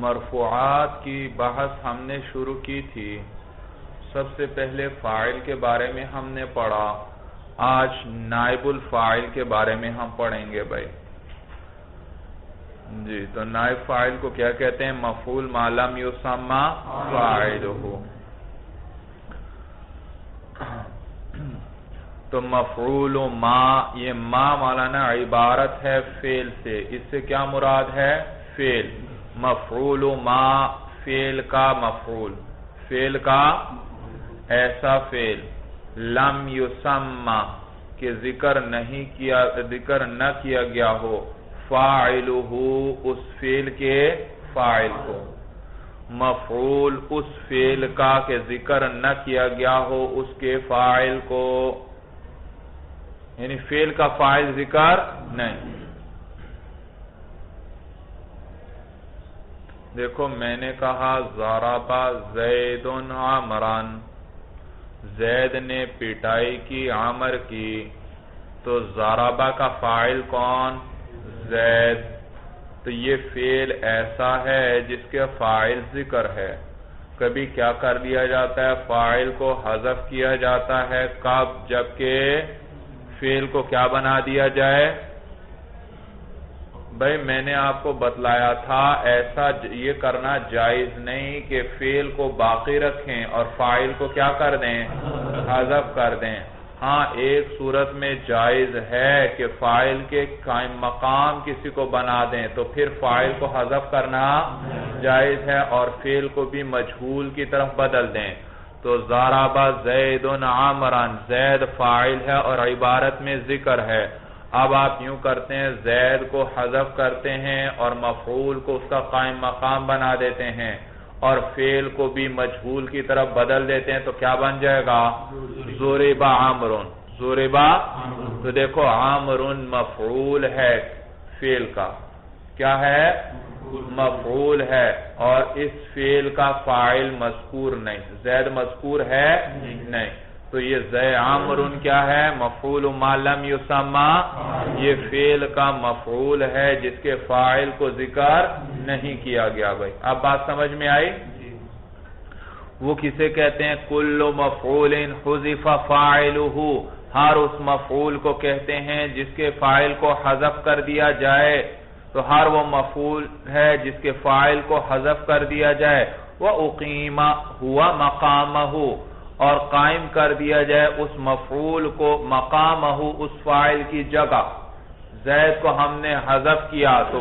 مرفوعات کی بحث ہم نے شروع کی تھی. سب سے پہلے فاعل کے بارے میں ہم نے پڑھا. آج نائب الفاعل کے بارے میں ہم پڑھیں گے بھائی. جی تو نائب فاعل کو کیا کہتے ہیں؟ مفعول ما لم یسمى فاعلہ. تو مفعول ما، یہ ما مولانا عبارت ہے فعل سے. اس سے کیا مراد ہے؟ فعل. مفعول ما، فعل کا مفعول، فعل کا ایسا فعل لم یسمى کہ ذکر نہ کیا گیا ہو فاعلہ، اس فعل کے فاعل کو. مفعول اس فعل کا کہ ذکر نہ کیا گیا ہو اس کے فاعل کو، یعنی فعل کا فاعل ذکر نہیں. دیکھو میں نے کہا ضرب زید عمرا، زید نے پٹائی کی عمر کی. تو ضربہ کا فاعل کون؟ زید. تو یہ فعل ایسا ہے جس کے فاعل ذکر ہے. کبھی کیا کر دیا جاتا ہے؟ فاعل کو حذف کیا جاتا ہے. کب؟ جبکہ فعل کو کیا بنا دیا جائے؟ بھائی میں نے آپ کو بتلایا تھا ایسا یہ کرنا جائز نہیں کہ فعل کو باقی رکھیں اور فاعل کو کیا کر دیں؟ حذف کر دیں. ہاں ایک صورت میں جائز ہے کہ فاعل کے قائم مقام کسی کو بنا دیں تو پھر فاعل کو حذف کرنا جائز ہے اور فعل کو بھی مجہول کی طرف بدل دیں. تو ضرب زید عمرا، زید فاعل ہے اور عبارت میں ذکر ہے. اب آپ یوں کرتے ہیں زید کو حذف کرتے ہیں اور مفعول کو اس کا قائم مقام بنا دیتے ہیں اور فعل کو بھی مجہول کی طرف بدل دیتے ہیں. تو کیا بن جائے گا؟ ضرب عمر. ضرب. تو دیکھو عمر مفعول ہے فعل کا، کیا ہے؟ مفعول ہے اور اس فعل کا فاعل مذکور نہیں، زید مذکور ہے نہیں. تو یہ زید عمر کیا ہے؟ مفعول ما لم یسمى، یہ فعل کا مفعول ہے جس کے فاعل کو ذکر نہیں کیا گیا. بھائی اب بات سمجھ میں آئی؟ وہ کسے کہتے ہیں؟ کل مفعول حذف فاعلہ، ہر اس مفعول کو کہتے ہیں جس کے فاعل کو حذف کر دیا جائے. تو ہر وہ مفعول ہے جس کے فاعل کو حذف کر دیا جائے. وَأُقِيمَ هُوَ مَقَامَهُ، اور قائم کر دیا جائے اس مفعول کو مقامہ، اس فاعل کی جگہ. زید کو ہم نے حذف کیا تو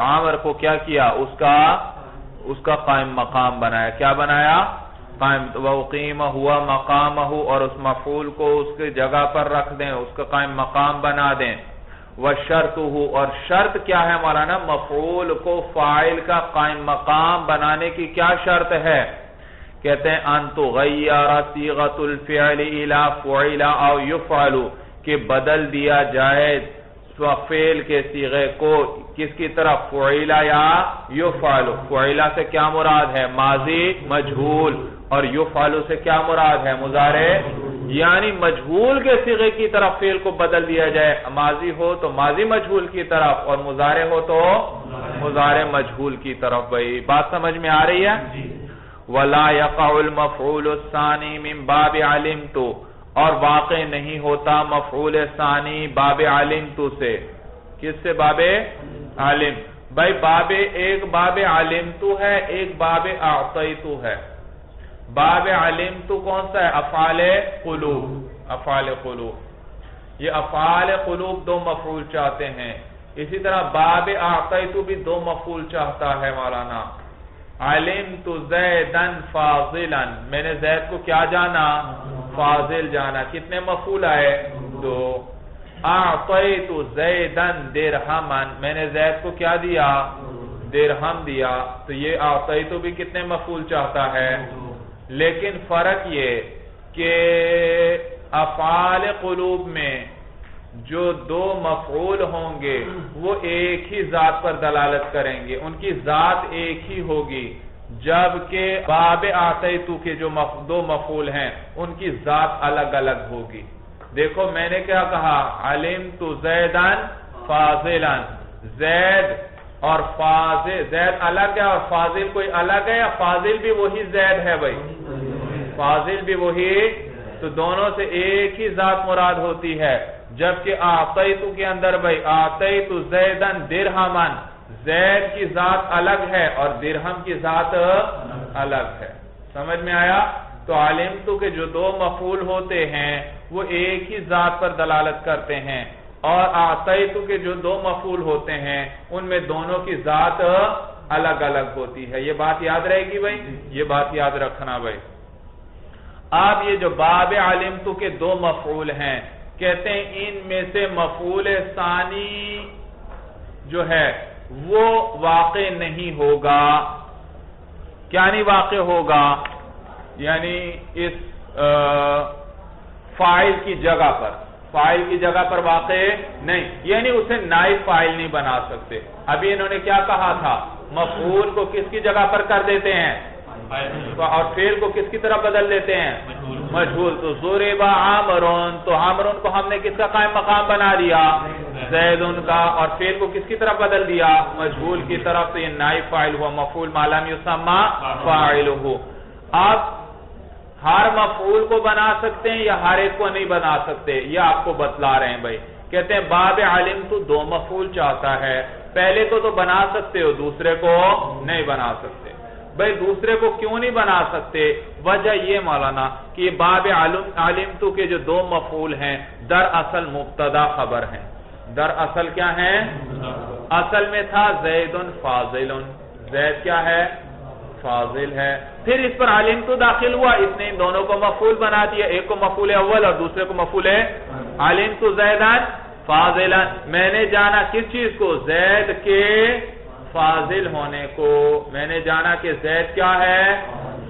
عامر کو کیا کیا؟ اس کا قائم مقام بنایا. کیا بنایا؟ قائم. وَأُقِيمَ هُوَ مَقَامَهُ، اور اس مفعول کو اس کی جگہ پر رکھ دیں، اس کا قائم مقام بنا دیں. وَشَرْطُهُ، اور شرط کیا ہے مولانا؟ مفعول کو فاعل کا قائم مقام بنانے کی کیا شرط ہے؟ کہتے ہیں ان تغیر صیغۃ الفعل الی فعل او یفعل، کہ بدل دیا جائے فعل کے صیغے کو کس کی طرف؟ فعل یا یفعل. فعل سے کیا مراد ہے؟ ماضی مجہول. اور یفعل سے کیا مراد ہے؟ مضارع. یعنی مجہول کے صیغے کی طرف فعل کو بدل دیا جائے. ماضی ہو تو ماضی مجہول کی طرف اور مضارع ہو تو مضارع مجہول کی طرف. بھائی بات سمجھ میں آ رہی ہے؟ وَلَا يَقَعُ الْمَفْعُولُ الثَّانِي مِنْ بَابِ عَلِمْتُ، اور واقع نہیں ہوتا مفعول ثانی باب علمت سے. کس سے؟ باب علم. بھائی ایک باب علمت ہے، ایک باب اعطیت ہے. باب علمت کون سا ہے؟ افعال قلوب. افعال قلوب، یہ افعال قلوب دو مفعول چاہتے ہیں. اسی طرح باب اعطیت بھی دو مفعول چاہتا ہے مولانا. علمت زیدن فاضلا، میں نے زید کو کیا جانا؟ فاضل جانا. کتنے مفعول آئے؟ دو. اعطیت زیدن درہما، میں نے زید کو کیا دیا؟ درہم دیا. تو یہ اعطیت بھی کتنے مفعول چاہتا ہے؟ لیکن فرق یہ کہ افعال قلوب میں جو دو مفعول ہوں گے وہ ایک ہی ذات پر دلالت کریں گے، ان کی ذات ایک ہی ہوگی، جبکہ باب اعطیت کے جو دو مفعول ہیں ان کی ذات الگ الگ ہوگی. دیکھو میں نے کیا کہا؟ علمت زیدن فاضلا، زید اور فاضل زید الگ ہے اور فاضل کوئی الگ ہے، یا فاضل بھی وہی زید ہے بھائی؟ فاضل بھی وہی، تو دونوں سے ایک ہی ذات مراد ہوتی ہے. جبکہ اعطیت کے اندر بھائی اعطیت زیدن درہمن، زید کی ذات الگ ہے اور درہم کی ذات الگ ہے. سمجھ میں آیا؟ تو علمت کے جو دو مفعول ہوتے ہیں وہ ایک ہی ذات پر دلالت کرتے ہیں، اور اعطیت کے جو دو مفعول ہوتے ہیں ان میں دونوں کی ذات الگ الگ ہوتی ہے. یہ بات یاد رہے گی بھائی، یہ بات یاد رکھنا بھائی. اب یہ جو باب علمت کے دو مفعول ہیں، کہتے ہیں ان میں سے مفعول ثانی جو ہے وہ واقع نہیں ہوگا. کیا نہیں واقع ہوگا؟ یعنی اس فاعل کی جگہ پر، فاعل کی جگہ پر واقع نہیں، یعنی اسے نائب فاعل نہیں بنا سکتے. ابھی انہوں نے کیا کہا تھا؟ مفعول کو کس کی جگہ پر کر دیتے ہیں اور فعل کو کس کی طرح بدل دیتے ہیں؟ مجہول. تو ضرب عامرون، تو عامرون کو ہم نے کس کا قائم مقام بنا دیا؟ زیدن کا. اور فعل کو کس کی طرف بدل دیا؟ مجہول کی طرف. تو یہ نائب فاعل ہوا، مفعول ما لم یسمى فاعلہ. آپ ہر مفعول کو بنا سکتے ہیں یا ہر ایک کو نہیں بنا سکتے، یہ آپ کو بتلا رہے ہیں بھائی. کہتے ہیں باب علمت دو مفعول چاہتا ہے، پہلے کو تو بنا سکتے ہو، دوسرے کو نہیں بنا سکتے. بھائی دوسرے کو کیوں نہیں بنا سکتے؟ وجہ یہ مولانا کہ یہ باب علمت کے جو دو مفعول ہیں دراصل مبتدا خبر ہیں. دراصل کیا ہیں؟ اصل میں تھا زید فاضل، زید کیا ہے؟ فاضل ہے. پھر اس پر علمت داخل ہوا، اس نے ان دونوں کو مفعول بنا دیا، ایک کو مفعول اول اور دوسرے کو مفعول علمت زیدان فاضلا. میں نے جانا کس چیز کو؟ زید کے فاضل ہونے کو. میں نے جانا کہ زید کیا ہے؟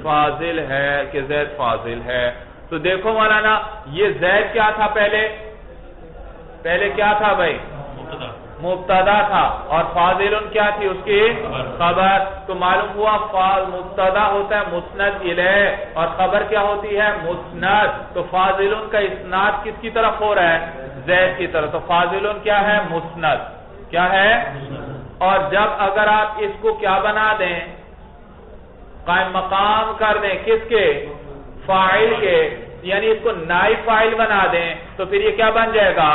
فاضل ہے، کہ زید فاضل ہے. تو دیکھو مولانا یہ زید کیا تھا؟ پہلے کیا تھا بھائی؟ مبتدا تھا. اور فاضل کیا تھی اس کی؟ خبر. تو معلوم ہوا مبتدا ہوتا ہے مسند الیہ اور خبر کیا ہوتی ہے؟ مسند. تو فاضل کا اسناد کس کی طرف ہو رہا ہے؟ زید کی طرف. تو فاضل کیا ہے؟ مسند. کیا ہے؟ اور جب اگر آپ اس کو کیا بنا دیں؟ قائم مقام کر دیں کس کے؟ فاعل کے. یعنی اس کو نائب فاعل بنا دیں تو پھر یہ کیا بن جائے گا؟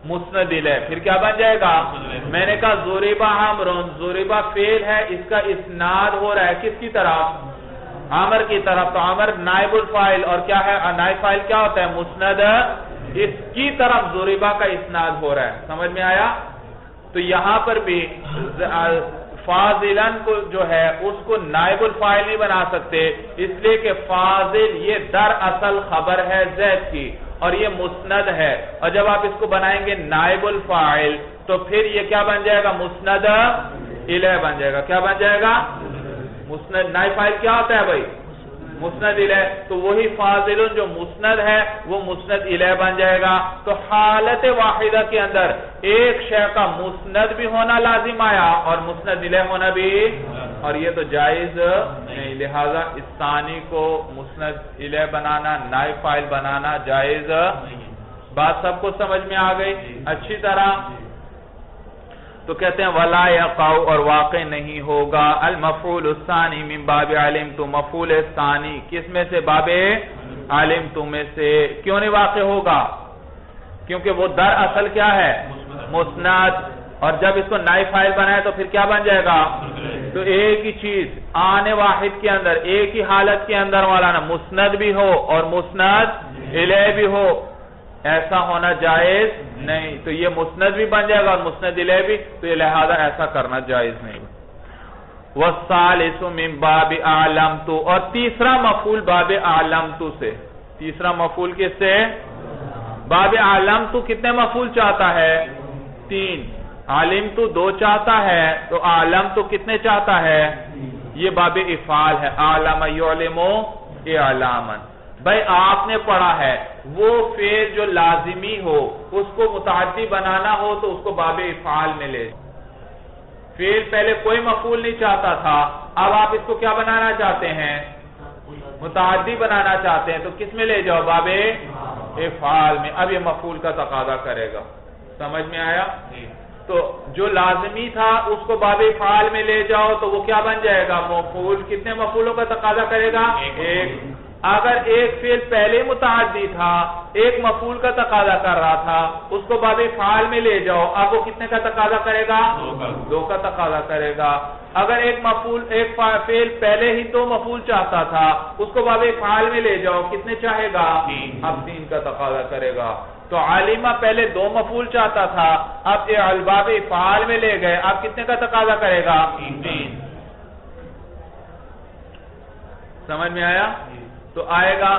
مسند الیہ. پھر کیا بن جائے گا؟ میں نے کہا ضرب عامرون، ضرب فعل ہے، اس کا اسناد ہو رہا ہے کس کی طرف؟ عامر کی طرف. تو عامر نائب الفاعل، اور کیا ہے نائب فاعل؟ کیا ہوتا ہے؟ مسند. اس کی طرف ضربہ کا اسناد ہو رہا ہے. سمجھ میں آیا؟ تو یہاں پر بھی فاضلن کو جو ہے اس کو نائب الفاعل نہیں بنا سکتے، اس لیے کہ فاضل یہ دراصل خبر ہے زید کی اور یہ مسند ہے. اور جب آپ اس کو بنائیں گے نائب الفاعل تو پھر یہ کیا بن جائے گا؟ مسند الیہ بن جائے گا. کیا بن جائے گا؟ مسند. نائب فاعل کیا ہوتا ہے بھائی؟ مسند الیہ. تو وہی فاضل جو مسند ہے وہ مسند الیہ بن جائے گا. تو حالت واحدہ کے اندر ایک شے کا مسند بھی ہونا لازم آیا اور مسند الیہ ہونا بھی، اور یہ تو جائز نہیں. لہذا اس ثانی کو مسند الیہ بنانا، نائب فاعل بنانا جائز. بات سب کو سمجھ میں آ گئی اچھی طرح؟ تو کہتے ہیں ولا یقع، اور واقع نہیں ہوگا المفعول الثانی من باب علمت، مفعول ثانی کس میں سے؟ باب علمت میں سے. کیوں نہیں واقع ہوگا؟ کیونکہ وہ دراصل کیا ہے؟ مسند. اور جب اس کو نائب فاعل بنائے تو پھر کیا بن جائے گا؟ تو ایک ہی چیز آنے واحد کے اندر، ایک ہی حالت کے اندر والا نا مسند بھی ہو اور مسند الیہ بھی ہو، ایسا ہونا جائز نہیں. تو یہ مسند بھی بن جائے گا اور مسند الیہ بھی، تو یہ لہذا ایسا کرنا جائز نہیں. والثالث من باب علمت، اور تیسرا مفعول باب علمت سے. تیسرا مفعول کس سے؟ باب علمت کتنے مفعول چاہتا ہے؟ 3. علمت 2 چاہتا ہے، تو علمت کتنے چاہتا ہے؟ یہ باب افعال ہے. علم یعلم اعلاما. بھائی آپ نے پڑھا ہے وہ فعل جو لازمی ہو اس کو متعدی بنانا ہو تو اس کو باب افعال میں لے. فعل پہلے کوئی مفعول نہیں چاہتا تھا، اب آپ اس کو کیا بنانا چاہتے ہیں؟ متعدی بنانا چاہتے ہیں، تو کس میں لے جاؤ؟ باب افعال میں. اب یہ مفعول کا تقاضا کرے گا. سمجھ میں آیا؟ تو جو لازمی تھا اس کو باب فعال میں لے جاؤ تو وہ کیا بن جائے گا؟ مفعول. کتنے مفعولوں کا تقاضا کرے گا؟ ایک. اگر ایک فعل پہلے متعدی تھا، ایک مفعول کا تقاضا کر رہا تھا، اس کو باب فعال میں لے جاؤ، اب وہ کتنے کا تقاضا کرے گا؟ دو کا تقاضا کرے گا. اگر ایک فعل پہلے ہی دو مفعول چاہتا تھا، اس کو باب فعال میں لے جاؤ، کتنے چاہے گا؟ اب تین کا تقاضا کرے گا. تو عالمہ پہلے دو مفعول چاہتا تھا، اب یہ باب فعال میں لے گئے، اب کتنے کا تقاضا کرے گا؟ تین. سمجھ میں آیا؟ تو آئے گا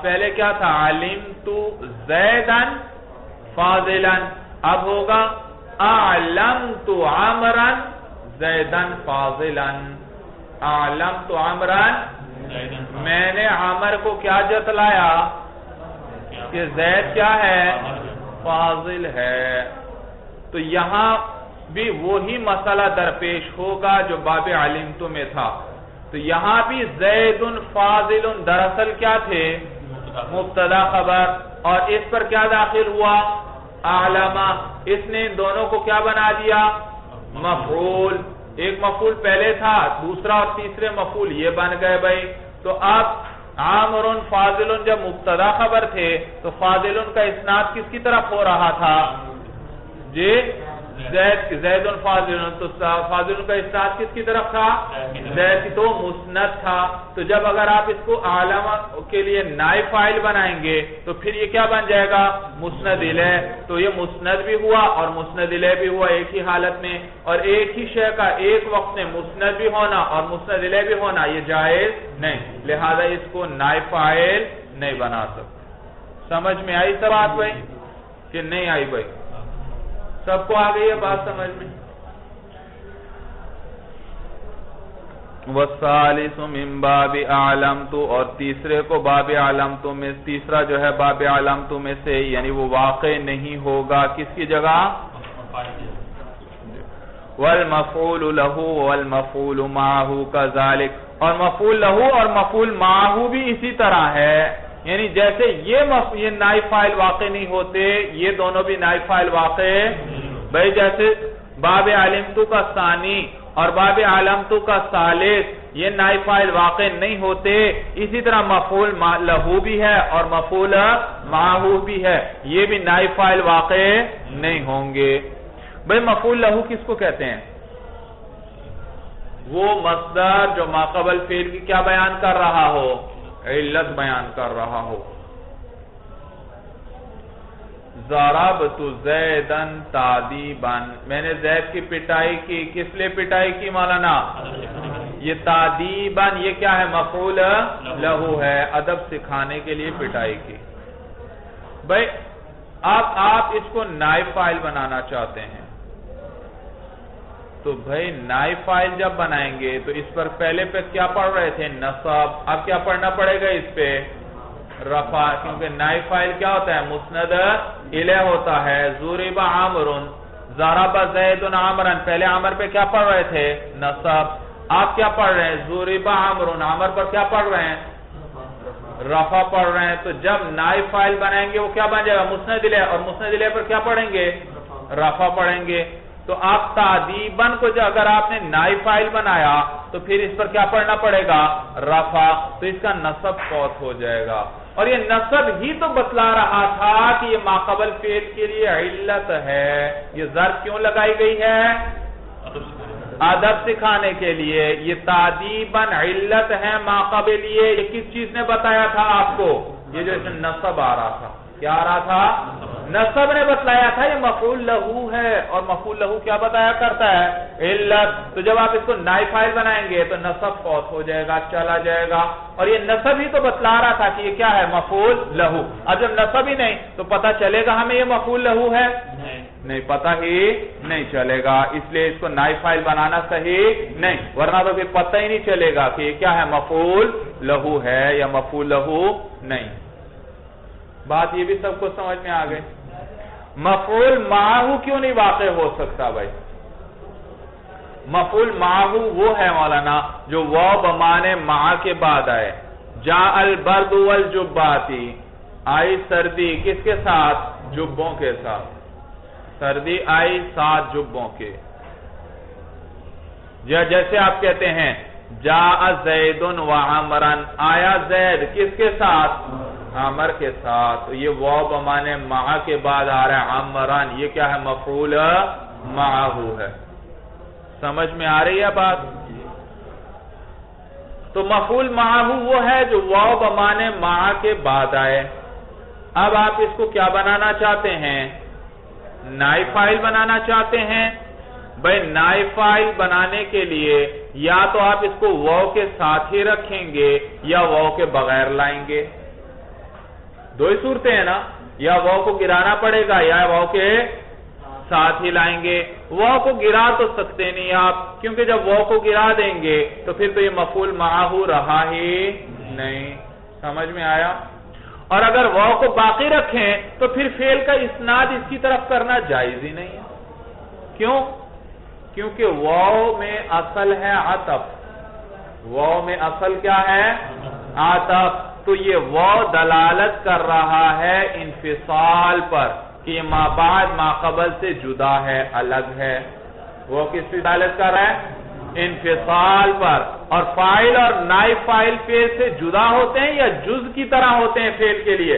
پہلے کیا تھا؟ علمت زیداً فاضلاً. اب ہوگا اعلمت عمراً زیداً فاضلاً. اعلمت عمراً، میں نے عمر کو کیا جتلایا کہ زید کیا ہے؟ فاضل ہے. تو یہاں بھی وہی مسئلہ درپیش ہوگا جو باب علمت میں تھا. تو یہاں بھی زید فاضل دراصل کیا تھے؟ مبتدا خبر. اور اس پر کیا داخل ہوا؟ اعلمہ. اس نے ان دونوں کو کیا بنا دیا؟ مفعول. ایک مفعول پہلے تھا، دوسرا اور تیسرے مفعول یہ بن گئے بھائی. تو اب عامر فاضل جب مبتدا خبر تھے تو فاضل کا اسناد کس کی طرف ہو رہا تھا؟ جی زید فاضل. تو فاضل کا اسناد کس کی طرف تھا؟ زید کی. تو مسند تھا. تو جب اگر آپ اس کو علامہ کے لیے نائب فاعل بنائیں گے تو پھر یہ کیا بن جائے گا؟ مسند الیہ. تو یہ مسند بھی ہوا اور مسند الیہ بھی ہوا ایک ہی حالت میں. اور ایک ہی شے کا ایک وقت میں مسند بھی ہونا اور مسند الیہ بھی ہونا یہ جائز نہیں. لہذا اس کو نائب فاعل نہیں بنا سکتے. سمجھ میں آئی سب بات بھائی کہ نہیں آئی بھائی؟ سب کو آ گئی ہے بات سمجھ میں؟ وَالثَّالِثُ مِن بَابِ أَعْلَمْتُ. اور تیسرے کو باب علمت میں، تیسرا جو ہے باب علمت میں سے، یعنی وہ واقع نہیں ہوگا کس کی جگہ؟ وَالْمَفْعُولُ لَهُ وَالْمَفْعُولُ مَعَهُ كَذَلِكَ. اور مفعول لہو اور مفعول معہو بھی اسی طرح ہے. یعنی جیسے یہ نائب فاعل واقع نہیں ہوتے، یہ دونوں بھی نائب فاعل واقع بھائی. جیسے باب علمت کا ثانی اور باب علمت کا ثالث یہ نائب فاعل واقع نہیں ہوتے، اسی طرح مفعول لہو بھی ہے اور مفعول معہو بھی ہے، یہ بھی نائب فاعل واقع نہیں ہوں گے. بھائی مفعول لہو کس کو کہتے ہیں؟ وہ مصدر جو ماقبل فعل کی کیا بیان کر رہا ہو؟ علت بیان کر رہا ہو. ضربت زیداً تعذیباً. میں نے زید کی پٹائی کی. کس لیے پٹائی کی مولانا؟ یہ تعذیباً یہ کیا ہے؟ مفعول لہو ہے، ادب سکھانے کے لیے پٹائی کی. بھائی اب آپ اس کو نائب فاعل بنانا چاہتے ہیں تو بھائی نائب فاعل جب بنائیں گے تو اس پر پہلے پہ کیا پڑھ رہے تھے؟ نصب. اب کیا پڑھنا پڑے گا اس پہ؟ رفع. کیونکہ نائب فاعل کیا ہوتا ہے؟ مسند الیہ ہوتا ہے. ضرب عامر، ضرب زید عامرا. پہلے عامر پہ کیا پڑھ رہے تھے؟ نصب. آپ کیا پڑھ رہے ہیں؟ ضرب عامر. عامر پر کیا پڑھ رہے ہیں؟ رفع پڑھ رہے ہیں. تو جب نائب فاعل بنائیں گے وہ کیا بن جائے گا؟ مسند الیہ. اور مسند الیہ پر کیا پڑھیں گے؟ رفع پڑھیں گے. تو آپ تعذیباً کو جو اگر آپ نے نائب فاعل بنایا تو پھر اس پر کیا پڑھنا پڑے گا؟ رفع. تو اس کا نصب فوت ہو جائے گا. اور یہ نصب ہی تو بتلا رہا تھا کہ یہ ماقبل فعل کے لیے علت ہے. یہ ظرف کیوں لگائی گئی ہے؟ ادب سکھانے کے لیے. یہ تعذیباً علت ہے ماقبل لیے. یہ کس چیز نے بتایا تھا آپ کو؟ یہ جو نصب آ رہا تھا. کیا آ رہا تھا؟ نصب نے بتلایا تھا یہ مفعول لہو ہے. اور مفعول لہو کیا بتایا کرتا ہے؟ علت. تو جب آپ اس کو نائب فاعل بنائیں گے تو نصب فوت ہو جائے گا، چلا جائے گا. اور یہ نصب ہی تو بتلا رہا تھا کہ یہ کیا ہے؟ مفعول لہو. اب جب نصب ہی نہیں تو پتہ چلے گا ہمیں یہ مفعول لہو ہے؟ نہیں، پتہ ہی نہیں چلے گا. اس لیے اس کو نائب فاعل بنانا صحیح نہیں، ورنہ تو پھر پتہ ہی نہیں چلے گا کہ یہ کیا ہے؟ مفعول لہو ہے یا مفعول لہو نہیں. بات یہ بھی سب کو سمجھ میں آ گئی. مفعول معہو کیوں نہیں واقع ہو سکتا بھائی؟ مفعول معہو وہ ہے مولانا جو واو بمانے مع کے بعد آئے. جاء البرد والجباتی. آئی سردی کس کے ساتھ؟ جبوں کے ساتھ. سردی آئی 7 جبوں کے، جیسے آپ کہتے ہیں جاء زید و عمرن، آیا زید کس کے ساتھ؟ عمر کے ساتھ. یہ واو بمانے مع کے بعد آ رہا ہے عمرن، یہ کیا ہے؟ مفعول معہ ہے. سمجھ میں آ رہی ہے بات؟ تو مفعول معہ وہ ہے جو واو بمانے مع کے بعد آئے. اب آپ اس کو کیا بنانا چاہتے ہیں؟ نائب فاعل بنانا چاہتے ہیں. بھئی نائب فاعل بنانے کے لیے یا تو آپ اس کو واو کے ساتھ ہی رکھیں گے یا واو کے بغیر لائیں گے. دو ہی صورتیں ہیں نا، یا واو کو گرانا پڑے گا یا واو کے ساتھ ہی لائیں گے. واو کو گرا تو سکتے نہیں آپ، کیونکہ جب واو کو گرا دیں گے تو پھر تو یہ مفعول معہ رہا ہی نہیں. سمجھ میں آیا؟ اور اگر واو کو باقی رکھیں تو پھر فعل کا اسناد اس کی طرف کرنا جائز ہی نہیں ہے. کیوں؟ کیونکہ واو میں اصل ہے عطف. واو میں اصل کیا ہے؟ عطف. تو یہ واو دلالت کر رہا ہے انفصال پر، کہ یہ ما بعد ما قبل سے جدا ہے، الگ ہے. وہ کس سے دلالت کر رہا ہے؟ انفصال پر. اور فاعل اور نائب فاعل فعل سے جدا ہوتے ہیں یا جز کی طرح ہوتے ہیں فعل کے لیے؟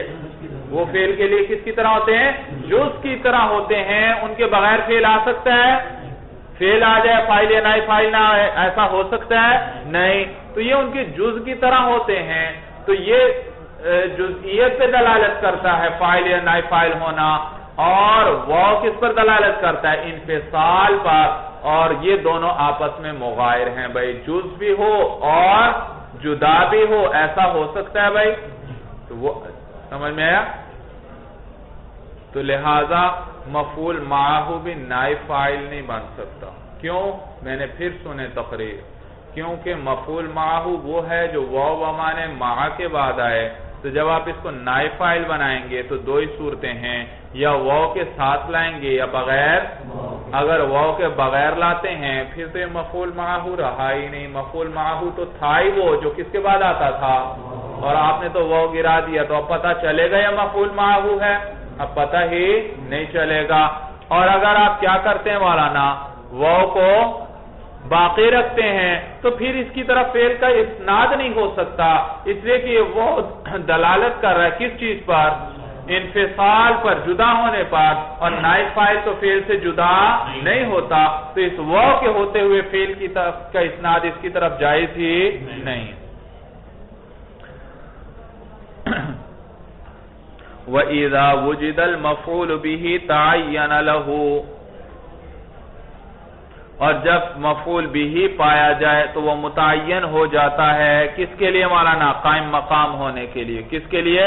وہ فعل کے لیے کس کی طرح ہوتے ہیں؟ جز کی طرح ہوتے ہیں. ان کے بغیر فعل آ سکتا ہے؟ فعل آ جائے فاعل یا نائب فاعل نہ آئے، ایسا ہو سکتا ہے؟ نہیں. تو یہ ان کے جز کی طرح ہوتے ہیں. تو یہ جزئیت پہ دلالت کرتا ہے فاعل یا نائب فاعل ہونا. اور واو کس پر دلالت کرتا ہے؟ انفصال پر. اور یہ دونوں آپس میں مغایر ہیں بھائی، جز بھی ہو اور جدا بھی ہو، ایسا ہو سکتا ہے بھائی. تو وہ سمجھ میں آیا؟ تو لہذا مفعول معہ بھی نائب فاعل نہیں بن سکتا. کیوں؟ میں نے پھر سنے تقریر. کیونکہ مفعول معہ وہ ہے جو واو بمانے مع کے بعد آئے. تو جب آپ اس کو نائب فاعل بنائیں گے تو دو ہی صورتیں ہیں، یا واو کے ساتھ لائیں گے یا بغیر. اگر واو کے بغیر لاتے ہیں پھر تو یہ مفعول معہ رہا ہی نہیں. مفعول معہ تو تھا ہی وہ جو کس کے بعد آتا تھا، اور آپ نے تو واو گرا دیا. تو اب پتہ چلے گا یہ مفعول معہ ہے؟ اب پتہ ہی نہیں چلے گا. اور اگر آپ کیا کرتے ہیں مولانا، واو کو باقی رکھتے ہیں تو پھر اس کی طرف فعل کا اسناد نہیں ہو سکتا، اس لیے کہ وہ دلالت کر رہا ہے کس چیز پر؟ انفصال پر، جدا ہونے پر. اور نائب فاعل تو فعل سے جدا نہیں ہوتا. تو اس واو کے ہوتے ہوئے فعل کی طرف کا اسناد اس کی طرف جائز ہی نہیں. وَإِذَا وُجِدَ الْمَفْعُولُ بِهِ تَعَيَّنَ لَهُ، اور جب مفعول بھی پایا جائے تو وہ متعین ہو جاتا ہے. کس کے لیے مولانا؟ قائم مقام ہونے کے لیے. کس کے لیے؟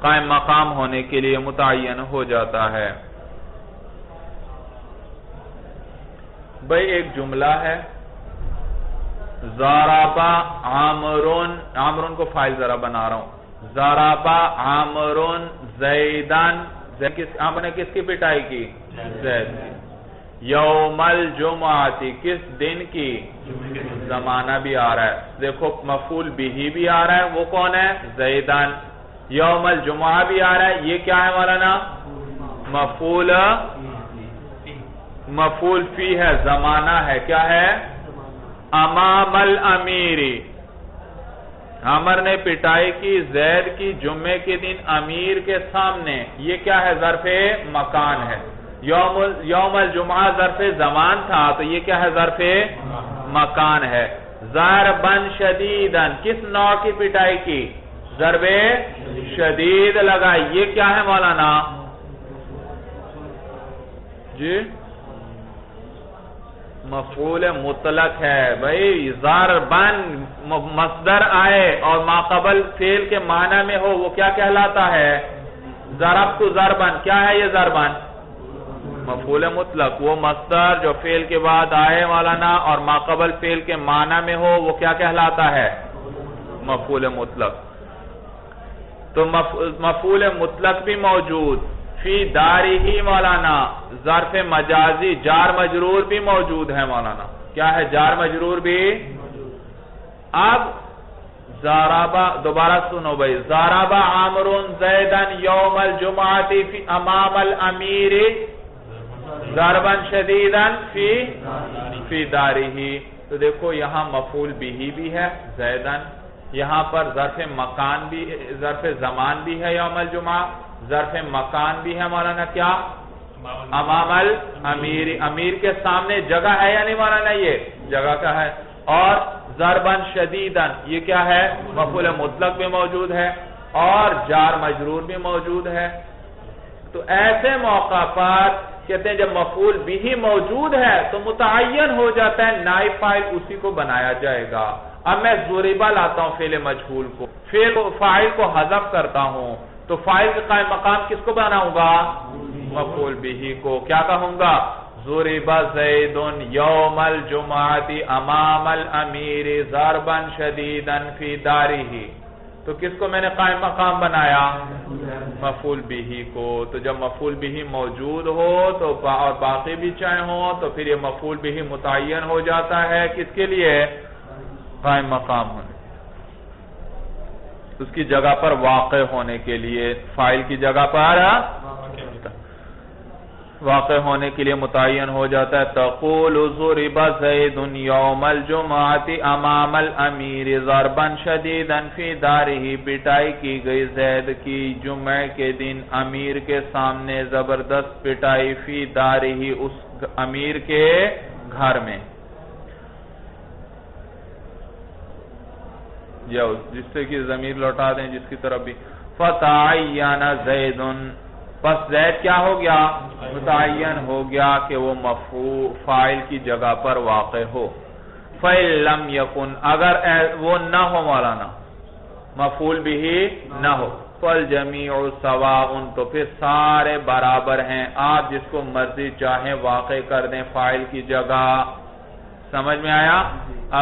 قائم مقام ہونے کے لیے متعین ہو جاتا ہے. بھئی ایک جملہ ہے، ضرب عامرون، عامرون کو فاعل ذرا بنا رہا ہوں. ضرب عامرون زیدن، آپ نے کس کی پٹائی کی؟ زید کی. یوم الجمعہ، کس دن کی؟ زمانہ بھی آ رہا ہے. دیکھو مفعول بھی آ رہا ہے، وہ کون ہے؟ زیدن. یوم الجمعہ بھی آ رہا ہے، یہ کیا ہے مولانا؟ مفعول فی ہے، زمانہ ہے. کیا ہے؟ امام الامیری. عمر نے پٹائی کی زید کی جمعے کے دن امیر کے سامنے. یہ کیا ہے؟ ظرف مکان ہے. یوم الجمعہ ظرف زمان تھا تو یہ کیا ہے؟ ظرف مکان ہے. ضربن شدیدن، کس نوع کی پٹائی کی؟ ضرب شدید لگائی. یہ کیا ہے مولانا؟ جی مفعول مطلق ہے بھئی. ضربن مصدر آئے اور ما قبل فعل کے معنی میں ہو وہ کیا کہلاتا ہے؟ ضرب تو ضربن. کیا ہے یہ ضربن؟ مفعول مطلق. وہ مصدر جو فعل کے بعد آئے مولانا اور ما قبل فعل کے معنی میں ہو وہ کیا کہلاتا ہے؟ مفعول مطلق. تو مفعول مطلق بھی موجود. فی داری ہی مولانا ظرف مجازی جار مجرور بھی موجود ہے مولانا. کیا ہے؟ جار مجرور بھی. اب ضربہ، دوبارہ سنو بھئی. ضربہ عامر زیدن یوم الجمعہ فی امام الامیر ضربا شدیدا فی دارہ. تو دیکھو یہاں مفعول بھی ہے زیدن، یہاں پر ظرف مکان بھی، ظرف زمان بھی ہے یوم الجمعہ، ظرف مکان بھی ہے مولانا کیا؟ امام الامیر. امیر کے سامنے جگہ ہے یا نہیں مولانا؟ یہ جگہ کا ہے. اور ضربا شدیدا یہ کیا ہے؟ مفعول مطلق بھی موجود ہے اور جار مجرور بھی موجود ہے. تو ایسے موقع پر کہتے ہیں جب مفعول بھی موجود ہے تو متعین ہو جاتا ہے، نائب فاعل اسی کو بنایا جائے گا. اب میں ضربہ لاتا ہوں فعل مجہول کو، فاعل کو حذف کرتا ہوں تو فاعل کے قائم مقام کس کو بناؤں گا؟ مفعول بھی کو. کیا کہوں گا؟ ضرب زید یوم الجمعۃ امام الامیر ضربا شدیدا فی دارہ. تو کس کو میں نے قائم مقام بنایا؟ مفعول بھی کو. تو جب مفعول بھی موجود ہو تو اور باقی بھی چاہے ہو تو پھر یہ مفعول بھی متعین ہو جاتا ہے کس کے لیے؟ قائم مقام ہونے، اس کی جگہ پر واقع ہونے کے لیے، فاعل کی جگہ پر واقع ہونے کے لیے متعین ہو جاتا ہے. تقول ضرب زید یوم الجمعۃ امام الامیر ضربا شدیدا فی دارہ. پٹائی کی گئی زید کی جمعہ کے دن امیر کے سامنے زبردست پٹائی، فی دارہ اس امیر کے گھر میں. یا جس سے کہ ضمیر لوٹا دیں جس کی طرف بھی. فتعین زید، پس زید کیا ہو گیا؟ متعین ہو گیا کہ وہ فاعل کی جگہ پر واقع ہو. فَإِن لَمْ يَكُنْ، اگر وہ نہ ہو مولانا، مفعول بھی نہ ہو، فَالْجَمِيعُ سَوَاءٌ، تو پھر سارے برابر ہیں، آپ جس کو مرضی چاہیں واقع کر دیں فاعل کی جگہ. سمجھ میں آیا؟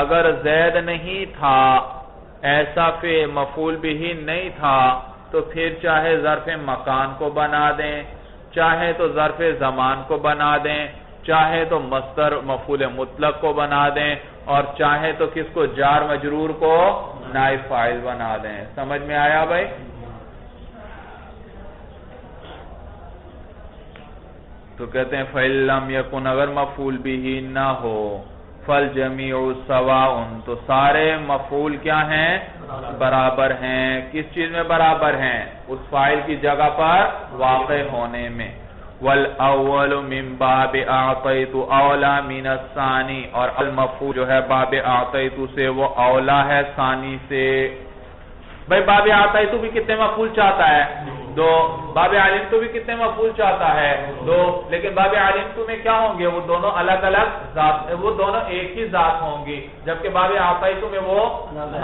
اگر زید نہیں تھا، ایسا مفعول بھی نہیں تھا، تو پھر چاہے ظرف مکان کو بنا دیں، چاہے تو ظرف زمان کو بنا دیں، چاہے تو مصدر مفعول مطلق کو بنا دیں، اور چاہے تو کس کو؟ جار مجرور کو نائب فاعل بنا دیں. سمجھ میں آیا بھائی؟ تو کہتے ہیں فَإِن لَمْ يَكُنْ، اگر مفعول بھی نہ ہو، فَالْجَمِيعُ سَوَاءٌ، تو سارے مفعول کیا ہیں؟ برابر ہیں. کس چیز میں برابر ہیں؟ اس فاعل کی جگہ پر واقع ہونے میں. وَالْأَوَّلُ مِنْ بَابِ أَعْطَيْتُ أَوْلَى مِنَ الثَّانِي، اور المفعول جو ہے باب أعطيت سے وہ اولا ہے ثانی سے. بھئی باب أعطيت بھی کتنے مفعول چاہتا ہے؟ دو. باب علمت بھی کتنے مفعول چاہتا ہے؟ دو. لیکن باب علمت میں کیا ہوں گے؟ وہ دونوں الگ الگ ذات، وہ دونوں ایک ہی ذات ہوں گی، جبکہ باب أعطيت میں وہ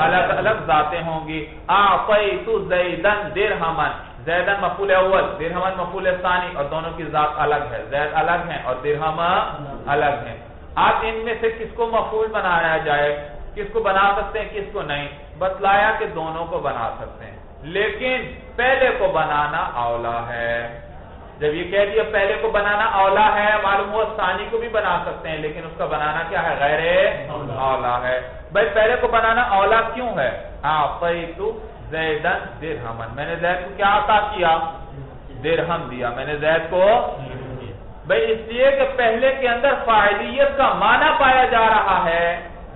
الگ الگ ذاتیں ہوں گی. أعطيت زيدا درہما، زیدن مفعول اول، درہما مفعول ثانی، اور دونوں کی ذات الگ ہے، زید الگ ہیں اور درہم الگ ہیں. آپ ان میں سے کس کو مفعول بنایا جائے؟ کس کو بنا سکتے ہیں، کس کو نہیں؟ بتلایا کہ دونوں کو بنا سکتے ہیں، لیکن پہلے کو بنانا اولا ہے. جب یہ کہہ دیا پہلے کو بنانا اولا ہے، معلوم ہوا ثانی کو بھی بنا سکتے ہیں، لیکن اس کا بنانا کیا ہے؟ غیر اولا ہے. بھائی پہلے کو بنانا اولا کیوں ہے؟ أعطيت زيدا درہما، میں نے زید کو کیا عطا کیا؟ درہم دیا میں نے زید کو. بھئی اس لیے کہ پہلے کے اندر فاعلیت کا معنی پایا جا رہا ہے.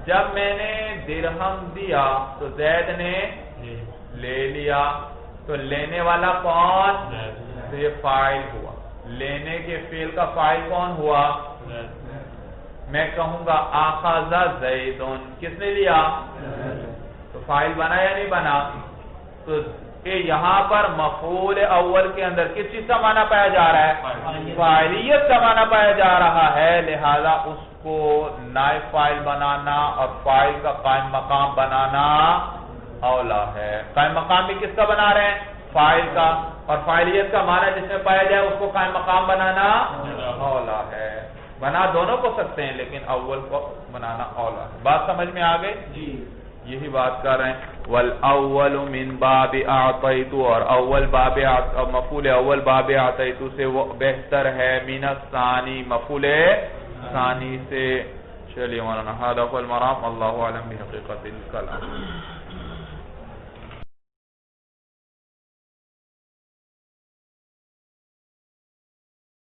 جب میں نے درہم دیا تو زید نے لے لیا، تو لینے والا کون؟ یہ فاعل ہوا. لینے کے فعل کا فاعل کون ہوا؟ میں کہوں گا اخذ زید، کس نے لیا؟ تو فاعل بنا یا نہیں بنا؟ تو یہاں پر مفعول اول کے اندر کس چیز کا معنی پایا جا رہا ہے؟ فاعلیت کا معنی پایا جا رہا ہے، لہذا اس کو نائب فاعل بنانا اور فاعل کا قائم مقام بنانا اولا ہے. قائم مقام بھی کس کا بنا رہے ہیں؟ فاعل کا. اور فاعلیت کا معنی جس میں پایا جائے اس کو قائم مقام بنانا اولا ہے. بنا دونوں کو سکتے ہیں لیکن اول کو بنانا اولا ہے. بات سمجھ میں آ گئی؟ جی یہی بات کر رہے ہیں. وَالْأَوَّلُ مِنْ بَابِ أَعْطَيْتُ، اور اول باب مفعول اول باب أعطيت سے وہ بہتر ہے مِنَ الثَّانِي مفعول ثانی سے. چلیے مولانا هذا هو المرام، اللہ اعلم بحقیقت الکلام.